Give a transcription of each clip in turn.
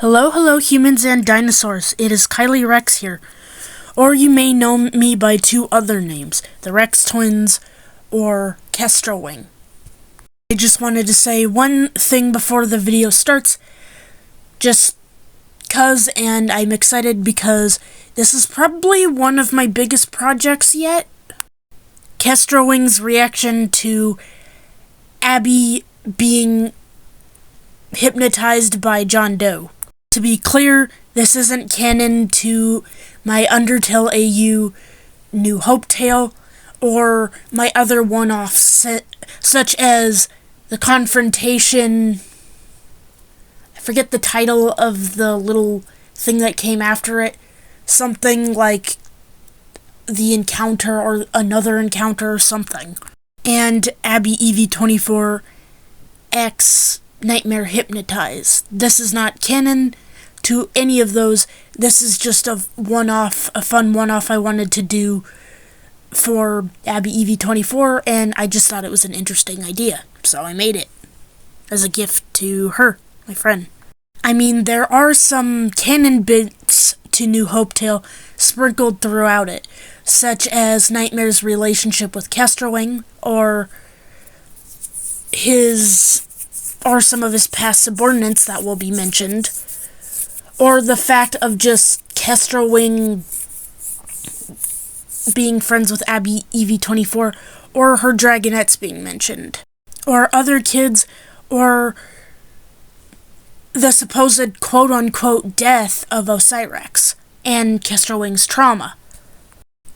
Hello, humans and dinosaurs. It is Kylie Rex here. Or you may know me by two other names, the Rex Twins or Kestrel Wing. I just wanted to say one thing before the video starts, just and I'm excited because this is probably one of my biggest projects yet. Kestrel Wing's reaction to Abby being hypnotized by John Doe. To be clear, this isn't canon to my Undertale AU New Hope tale, or my other one-offs, such as the confrontation. I forget the title of the little thing that came after it. Something like The Encounter or Another Encounter or something. And Abby EV24 X Nightmare Hypnotize. This is not canon to any of those. This is just a one-off, a fun one-off I wanted to do for Abby EV24, and I just thought it was an interesting idea, so I made it as a gift to her, my friend. I mean, there are some canon bits to New Hope tale sprinkled throughout it, such as Nightmare's relationship with Kestrel Wing, or some of his past subordinates that will be mentioned, or the fact of just Kestrel Wing being friends with Abby EV24, or her dragonettes being mentioned, or other kids, or the supposed quote-unquote death of Osirex, and Kestrel Wing's trauma.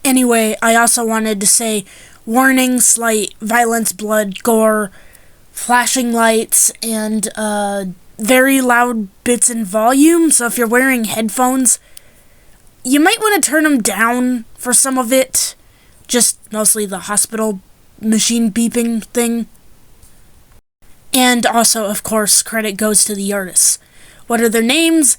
Anyway, I also wanted to say, warning, slight violence, blood, gore, flashing lights, and very loud bits in volume, so if you're wearing headphones, you might want to turn them down for some of it. Just mostly the hospital machine beeping thing. And also, of course, credit goes to the artists. What are their names?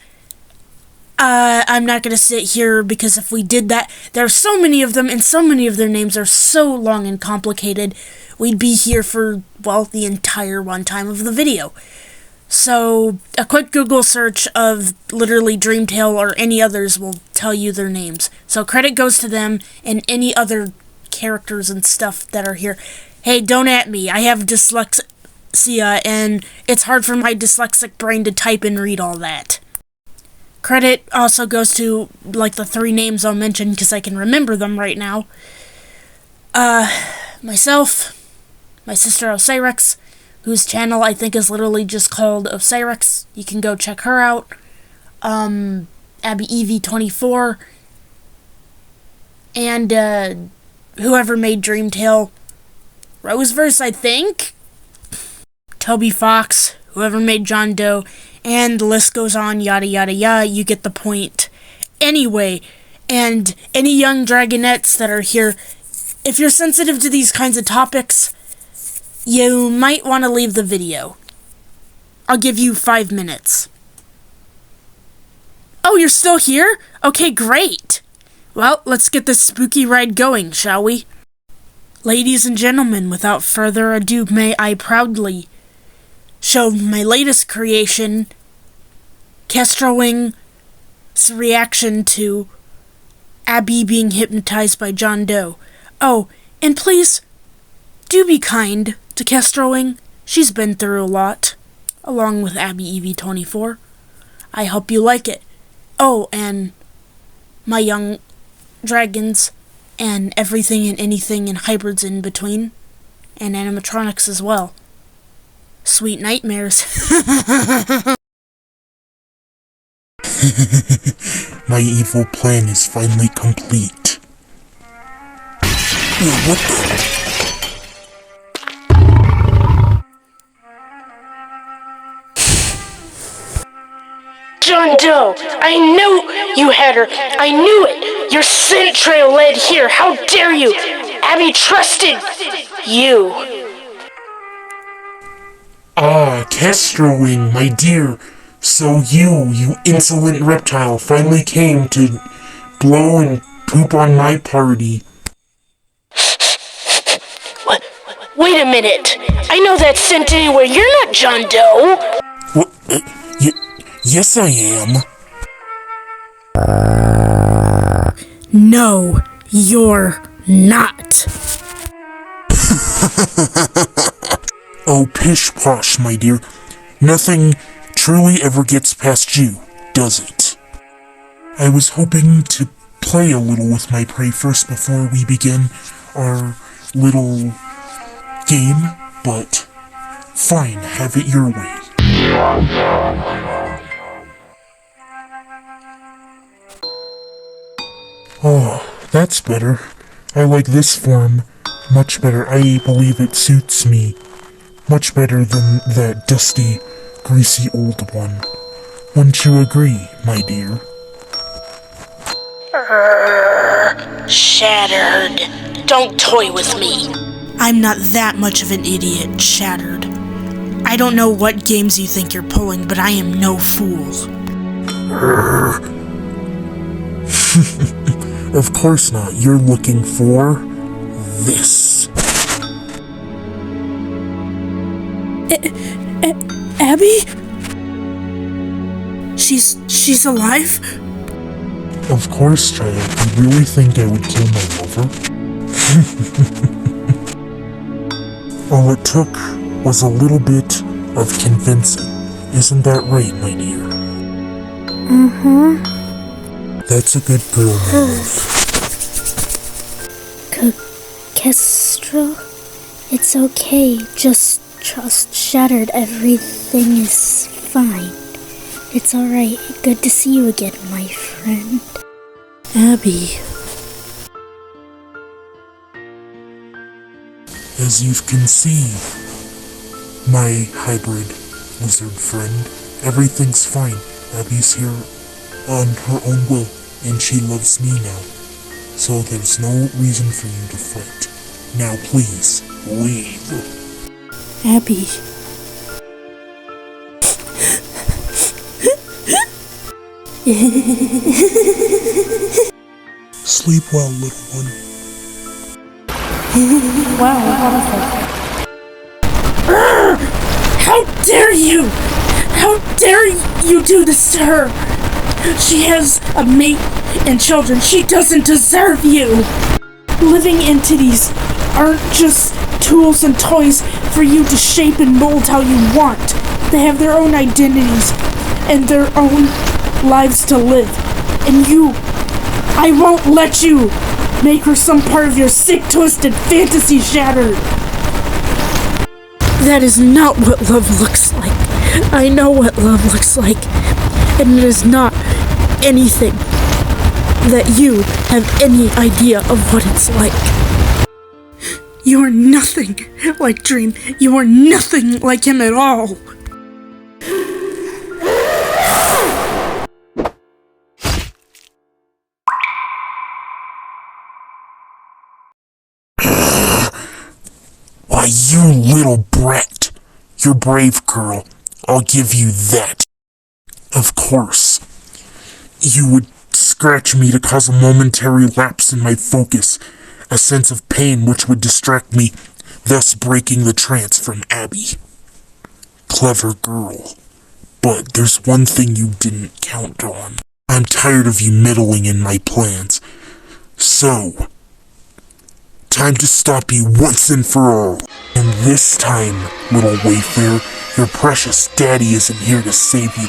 I'm not going to sit here, because if we did that, there are so many of them, and so many of their names are so long and complicated, we'd be here for, well, the entire runtime of the video. So, a quick Google search of literally Dreamtale or any others will tell you their names. So credit goes to them and any other characters and stuff that are here. Hey, don't at me. I have dyslexia, and it's hard for my dyslexic brain to type and read all that. Credit also goes to, like, the three names I'll mention because I can remember them right now. Myself, my sister Osirex, whose channel I think is literally just called Osirex. You can go check her out. Abby EV24. And, whoever made Dreamtale. Roseverse, I think? Toby Fox, whoever made John Doe. And the list goes on, yada yada yada. You get the point. Anyway, and any young dragonettes that are here, if you're sensitive to these kinds of topics, you might want to leave the video. I'll give you 5 minutes. Oh, you're still here? Okay, great. Well, let's get this spooky ride going, shall we? Ladies and gentlemen, without further ado, may I proudly show my latest creation, Kestrel Wing's reaction to Abby being hypnotized by John Doe. Oh, and please, do be kind to Kestrel Wing. She's been through a lot, along with Abby EV24. I hope you like it. Oh, and my young dragons, and everything and anything and hybrids in between, and animatronics as well. Sweet nightmares. My evil plan is finally complete. What the? John Doe, I knew you had her. I knew it. Your scent trail led here. How dare you? Abby trusted you. Ah, Kestrel Wing, my dear. So you insolent reptile, finally came to blow and poop on my party. What? Wait a minute. I know that scent anywhere. You're not John Doe. What? Yes, I am. No, you're not. Oh, pish posh, my dear. Nothing truly ever gets past you, does it? I was hoping to play a little with my prey first before we begin our little game, but fine, have it your way. Oh, that's better. I like this form much better. I believe it suits me much better than that dusty, greasy old one. Wouldn't you agree, my dear? Shattered. Don't toy with me. I'm not that much of an idiot, Shattered. I don't know what games you think you're pulling, but I am no fool. Of course not. You're looking for this. Abby? She's alive? Of course, child. You really think I would kill my lover? All it took was a little bit of convincing. Isn't that right, my dear? Mm-hmm. That's a good girl, my love. Kestrel, it's okay. Just trust Shattered. Everything is fine. It's alright. Good to see you again, my friend. Abby. As you can see, my hybrid lizard friend, everything's fine. Abby's here on her own will, and she loves me now. So there's no reason for you to fight. Now please, leave. Abby. Sleep well, little one. Wow, how dare you! How dare you do this to her! She has a mate and children. She doesn't deserve you! Living entities aren't just tools and toys for you to shape and mold how you want. They have their own identities and their own lives to live. And I won't let you make her some part of your sick, twisted fantasy, Shattered. That is not what love looks like. I know what love looks like, and it is not anything that you have any idea of what it's like. You are nothing like Dream. You are nothing like him at all. Why, you little brat. You're brave, girl. I'll give you that. Of course. You would scratch me to cause a momentary lapse in my focus, a sense of pain which would distract me, thus breaking the trance from Abby. Clever girl. But there's one thing you didn't count on. I'm tired of you meddling in my plans. So, time to stop you once and for all. And this time, little Wayfarer, your precious daddy isn't here to save you.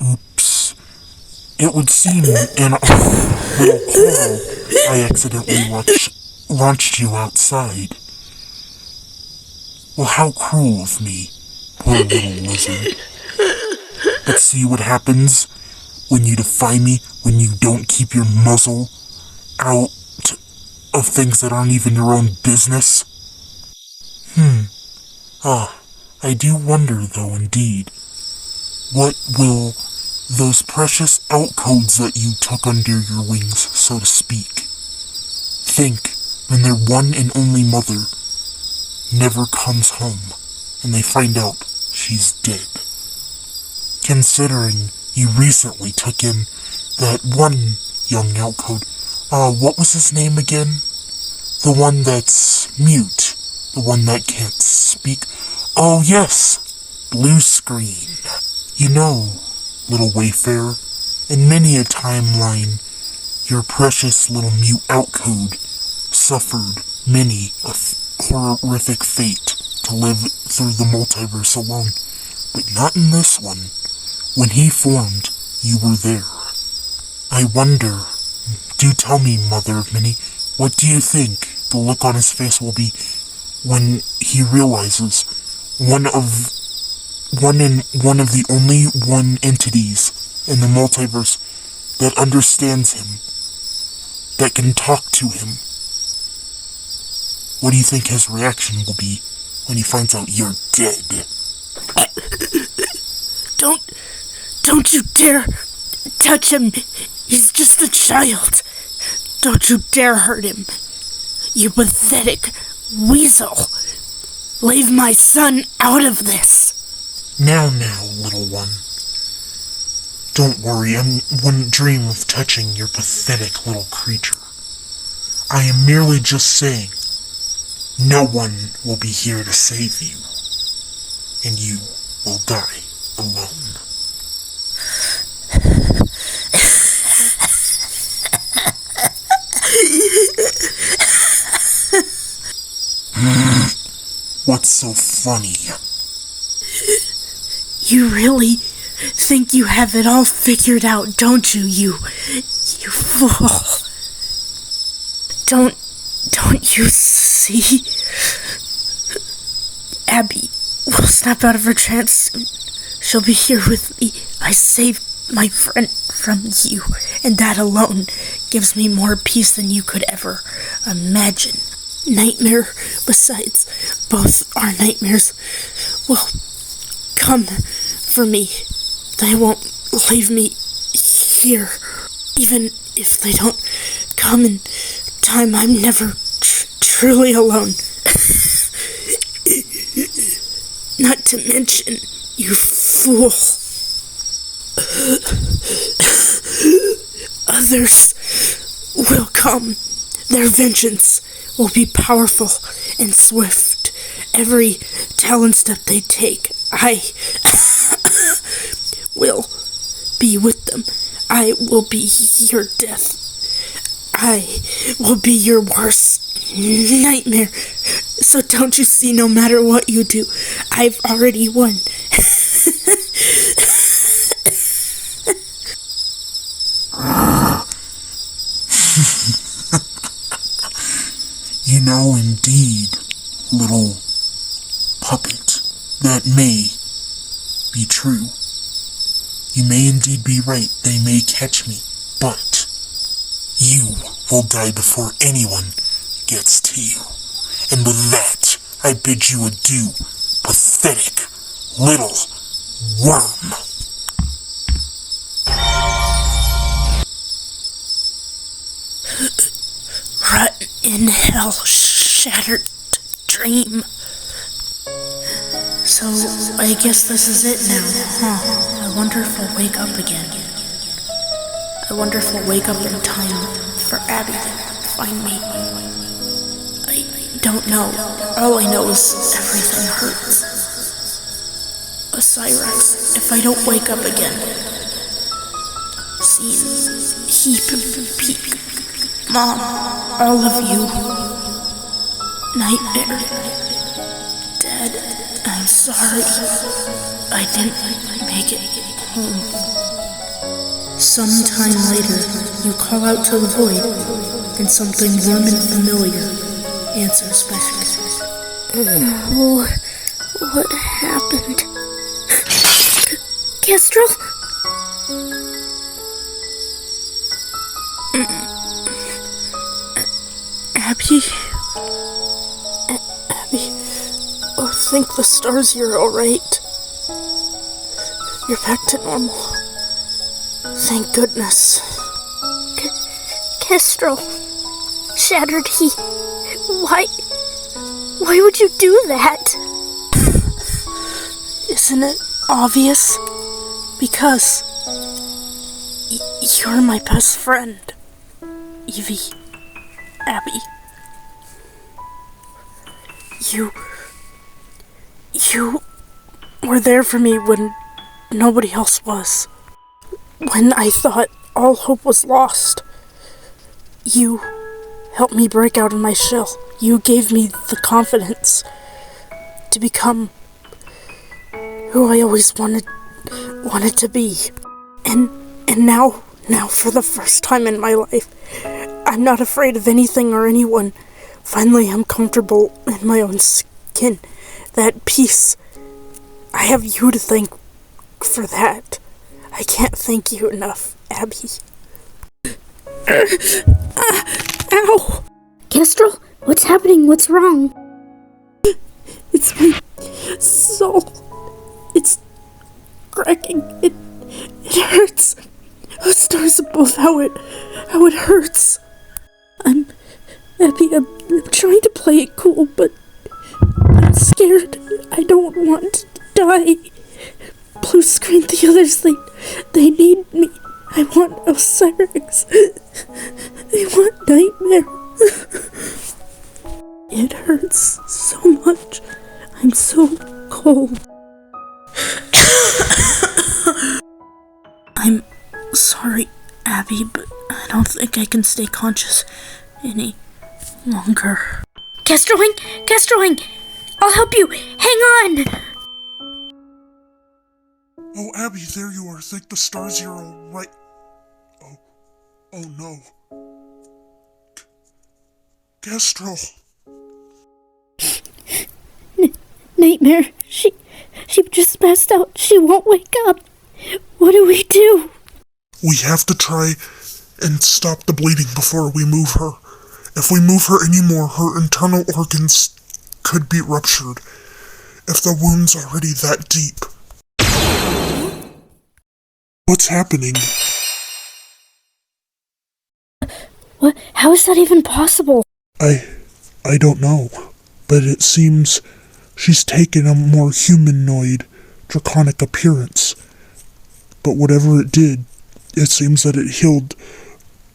Oops. It would seem in a little quarrel, I accidentally launched you outside. Well, how cruel of me, poor little lizard. But see what happens when you defy me, when you don't keep your muzzle out of things that aren't even your own business? I do wonder, though, indeed, what will those precious outcodes that you took under your wings, so to speak, think when their one and only mother never comes home, and they find out she's dead? Considering you recently took in that one young outcode, what was his name again? The one that's mute, the one that can't speak. Oh yes, blue screen. You know, little wayfarer, in many a timeline, your precious little mute outcode suffered many a horrific fate to live through the multiverse alone. But not in this one. When he formed, you were there. I wonder, do tell me, Mother of Many, what do you think the look on his face will be when he realizes one of the only one entities in the multiverse that understands him, that can talk to him? What do you think his reaction will be when he finds out you're dead? Don't you dare touch him. He's just a child. Don't you dare hurt him. You pathetic weasel. Leave my son out of this. Now, little one. Don't worry, I wouldn't dream of touching your pathetic little creature. I am merely just saying, no one will be here to save you, and you will die alone. What's so funny? You really think you have it all figured out, don't you, you fool? Don't you see? Abby will snap out of her trance soon. She'll be here with me. I saved my friend from you, and that alone gives me more peace than you could ever imagine. Nightmare, besides, both our nightmares will come for me. They won't leave me here. Even if they don't come in time, I'm never truly alone. Not to mention, you fool, others will come. Their vengeance will be powerful and swift. Every talon step they take, I will be with them. I will be your death. I will be your worst nightmare. So don't you see, no matter what you do, I've already won. You know, indeed, little puppet, that may be true. You may indeed be right, they may catch me, but you will die before anyone gets to you. And with that, I bid you adieu, pathetic little worm. Rot in hell, shattered dream. So, I guess this is it now, huh? I wonder if I'll wake up again. I wonder if I'll wake up in time for Abby to find me. I don't know. All I know is everything hurts. Cyrex, if I don't wake up again. Scene, heap, peak. Mom, all of you. Nightmare. Dad, I'm sorry. I didn't make it home. Sometime later, you call out to the void, and something warm and familiar answers back. What happened? Kestrel? Abby? Abby, thank the stars you're alright. You're back to normal. Thank goodness. Kestrel. Shattered he. Why would you do that? Isn't it obvious? Because you're my best friend, Evie. Abby. You were there for me when nobody else was. When I thought all hope was lost, you helped me break out of my shell. You gave me the confidence to become who I always wanted to be. And now for the first time in my life, I'm not afraid of anything or anyone. Finally, I'm comfortable in my own skin. That peace, I have you to thank for that. I can't thank you enough, Abby. Ow! Kestrel, what's happening? What's wrong? It's my soul. It's cracking. It hurts. Oh, stars above, how it hurts. I'm trying to play it cool, but I'm scared. I don't want to die. Blue screen, the others, they need me. I want Osiris. They want Nightmare. It hurts so much. I'm so cold. I'm sorry, Abby, but I don't think I can stay conscious any longer. Kestrelwing! I'll help you! Hang on! Oh, Abby, there you are. Thank the stars you're alright. Oh no. Kestrel. Nightmare, she just passed out. She won't wake up. What do we do? We have to try and stop the bleeding before we move her. If we move her anymore, her internal organs could be ruptured. If the wound's already that deep. What's happening? What? How is that even possible? I don't know, but it seems she's taken a more humanoid, draconic appearance. But whatever it did, it seems that it healed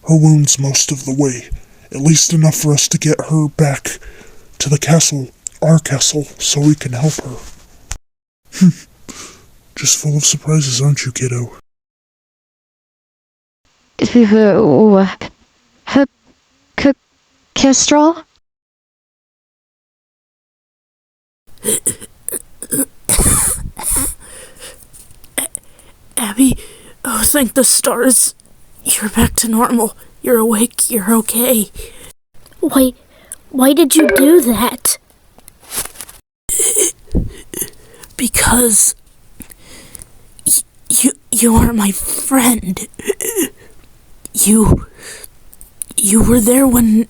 her wounds most of the way. At least enough for us to get her back to the castle, our castle, so we can help her. Just full of surprises, aren't you, kiddo? Kestrel? Abby, oh, thank the stars. You're back to normal. You're awake. You're okay. Why did you do that? Because you are my friend. You were there when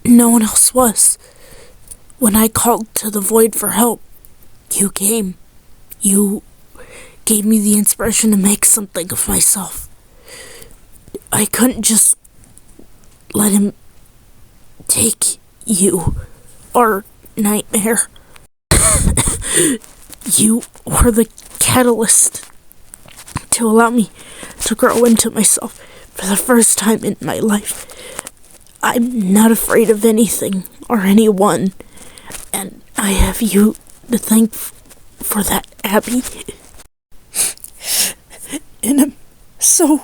no one else was. When I called to the void for help, you came. You gave me the inspiration to make something of myself. I couldn't just let him take you or Nightmare. You were the catalyst to allow me to grow into myself for the first time in my life. I'm not afraid of anything or anyone, and I have you to thank for that, Abby. And I'm so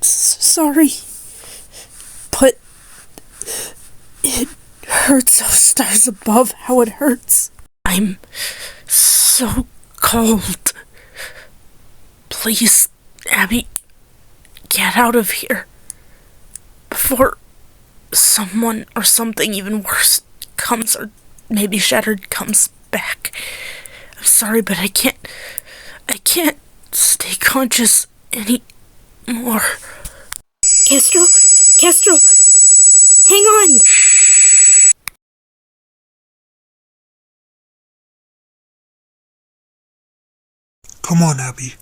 sorry, but it hurts those stars above how it hurts. I'm so cold. Please, Abby, get out of here before someone or something even worse comes, or maybe Shattered comes back. I'm sorry, but I can't stay conscious anymore. Kestrel, hang on! Come on, Abby.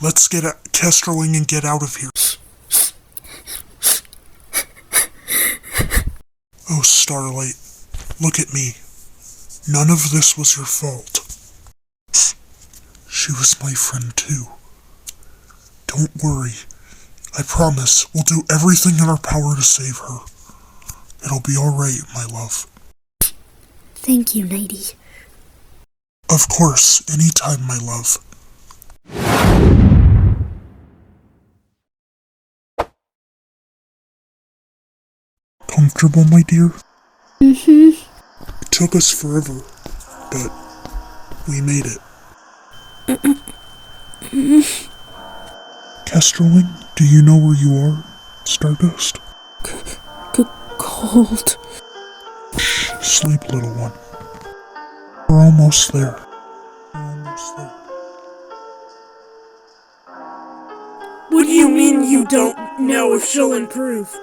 Let's get Kestrelwing and get out of here. Oh, Starlight, look at me. None of this was your fault. She was my friend too. Don't worry. I promise we'll do everything in our power to save her. It'll be alright, my love. Thank you, Nighty. Of course, anytime, my love. Comfortable, my dear? Mm-hmm. It took us forever, but we made it. Kestrelling, do you know where you are, Stardust? Cold. Sleep, little one. We're almost there. We're almost there. What do you mean you don't know if she'll improve?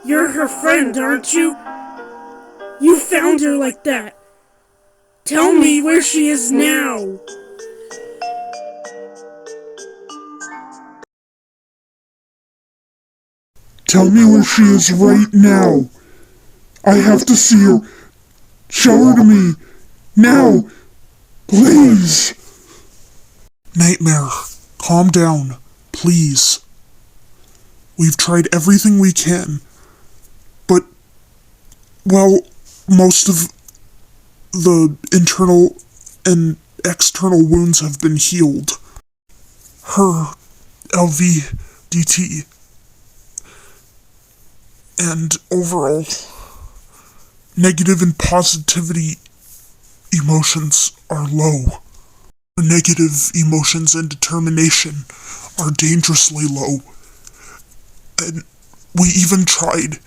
You're her friend, aren't you? You found her like that. Tell me where she is now. Tell me where she is right now. I have to see her. Show her to me. Now. Please. Nightmare, calm down. Please. We've tried everything we can. But, well, most of the internal and external wounds have been healed. Her LVDT and overall negative and positivity emotions are low. Negative emotions and determination are dangerously low. And we even tried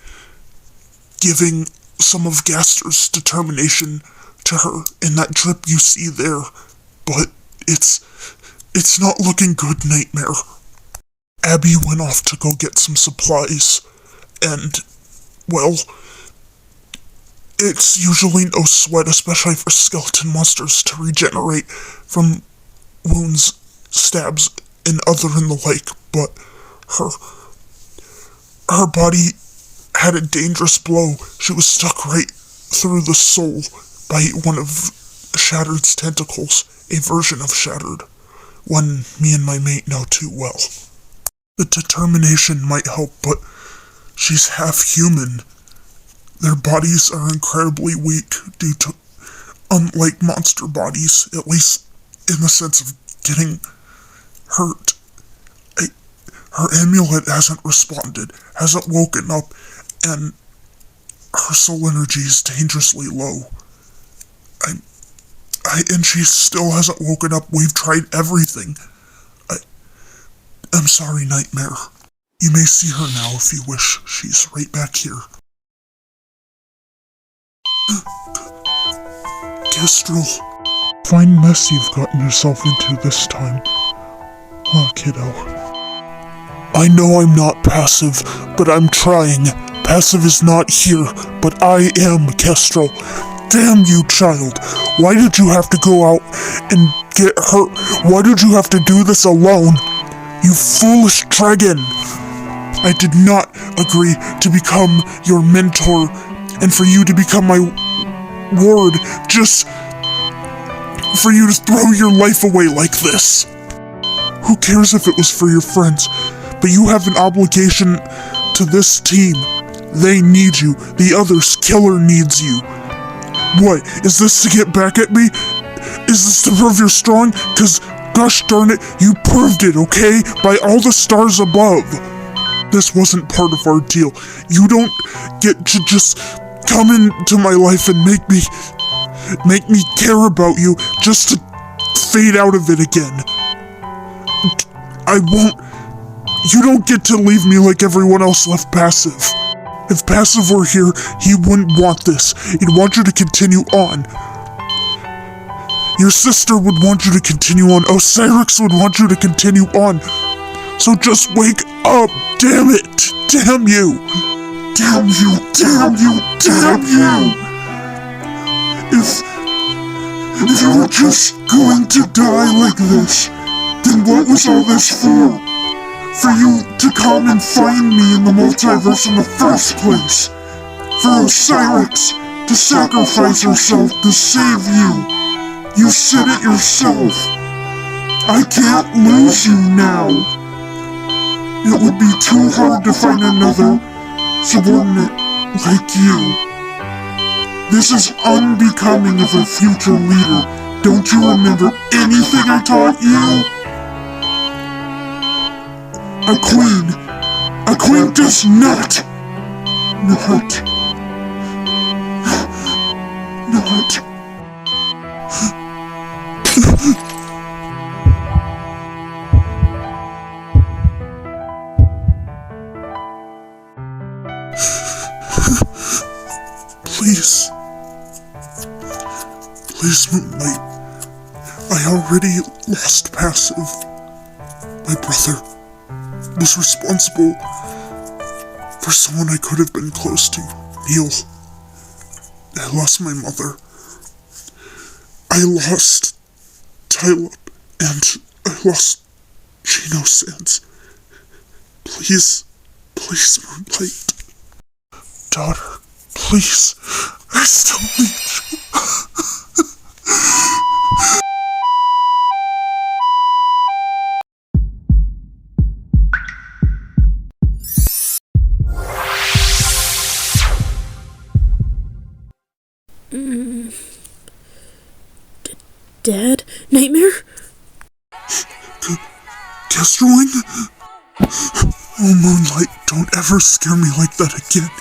giving some of Gaster's determination to her in that drip you see there, but it's not looking good, Nightmare. Abby went off to go get some supplies, and, well, it's usually no sweat, especially for skeleton monsters, to regenerate from wounds, stabs, and other and the like, but her body had a dangerous blow. She was stuck right through the soul by one of Shattered's tentacles, a version of Shattered, one me and my mate know too well. The determination might help, but she's half human. Their bodies are incredibly weak due to, unlike monster bodies, at least in the sense of getting hurt. Her amulet hasn't responded, hasn't woken up, and her soul energy is dangerously low. And she still hasn't woken up. We've tried everything. I'm sorry, Nightmare. You may see her now if you wish. She's right back here. Kestrel. Fine mess you've gotten yourself into this time. Oh, kiddo. I know I'm not passive, but I'm trying. Passive is not here, but I am Kestrel. Damn you, child. Why did you have to go out and get hurt? Why did you have to do this alone? You foolish dragon! I did not agree to become your mentor and for you to become my ward just for you to throw your life away like this. Who cares if it was for your friends? But you have an obligation to this team. They need you. The other's killer needs you. What, is this to get back at me? Is this to prove you're strong? 'Cause, gosh darn it, you proved it, okay? By all the stars above. This wasn't part of our deal. You don't get to just come into my life and make me care about you just to fade out of it again. I won't. You don't get to leave me like everyone else left Passive. If Passive were here, he wouldn't want this. He'd want you to continue on. Your sister would want you to continue on. Osirix would want you to continue on. So just wake up, damn it! Damn you! Damn you, damn you, damn you! If you were just going to die like this, then what was all this for? For you to come and find me in the multiverse in the first place. For Osirix to sacrifice herself to save you. You said it yourself. I can't lose you now. It would be too hard to find another subordinate like you. This is unbecoming of a future leader, Don't you remember anything I taught you? A queen does not. Please. Please, Moonlight. I already lost Passive. My brother was responsible for someone I could have been close to, Neil. I lost my mother. I lost Tylop, and I lost Gino Sands. Please, Moonlight. Daughter, please, I still need you. Dad? Nightmare? Kestrelling? Oh, Moonlight, don't ever scare me like that again.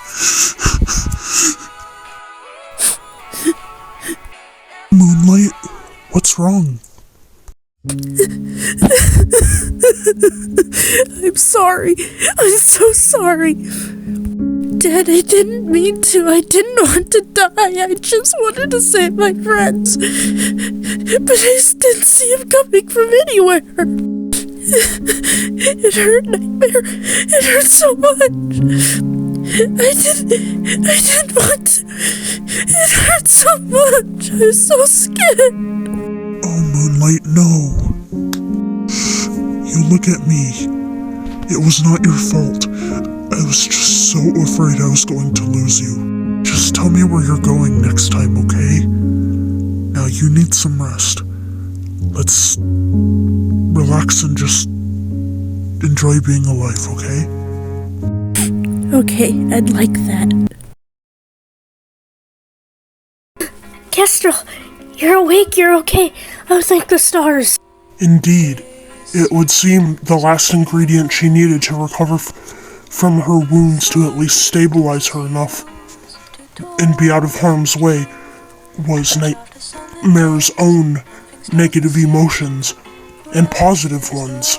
Moonlight, what's wrong? I'm sorry. I'm so sorry. Dad, I didn't mean to. I didn't want to die. I just wanted to save my friends. But I didn't see him coming from anywhere. It hurt, Nightmare. It hurt so much. I didn't want to. It hurt so much. I was so scared. Oh, Moonlight, no. You look at me. It was not your fault. I was just so afraid I was going to lose you. Just tell me where you're going next time, okay? Now you need some rest. Let's relax and just enjoy being alive, okay? Okay, I'd like that. Kestrel, you're awake, you're okay. Oh, thank the stars. Indeed. It would seem the last ingredient she needed to recover from her wounds to at least stabilize her enough and be out of harm's way was Nightmare's own negative emotions and positive ones.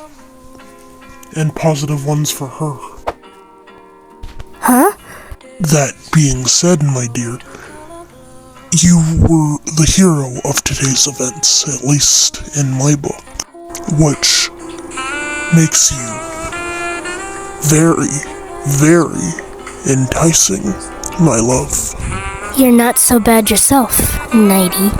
And positive ones for her. Huh? That being said, my dear, you were the hero of today's events, at least in my book, which makes you very, very enticing, my love. You're not so bad yourself, Nighty.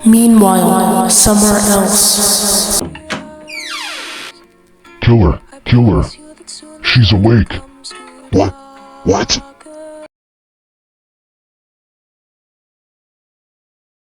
Meanwhile, somewhere else. Kill her. She's awake. What?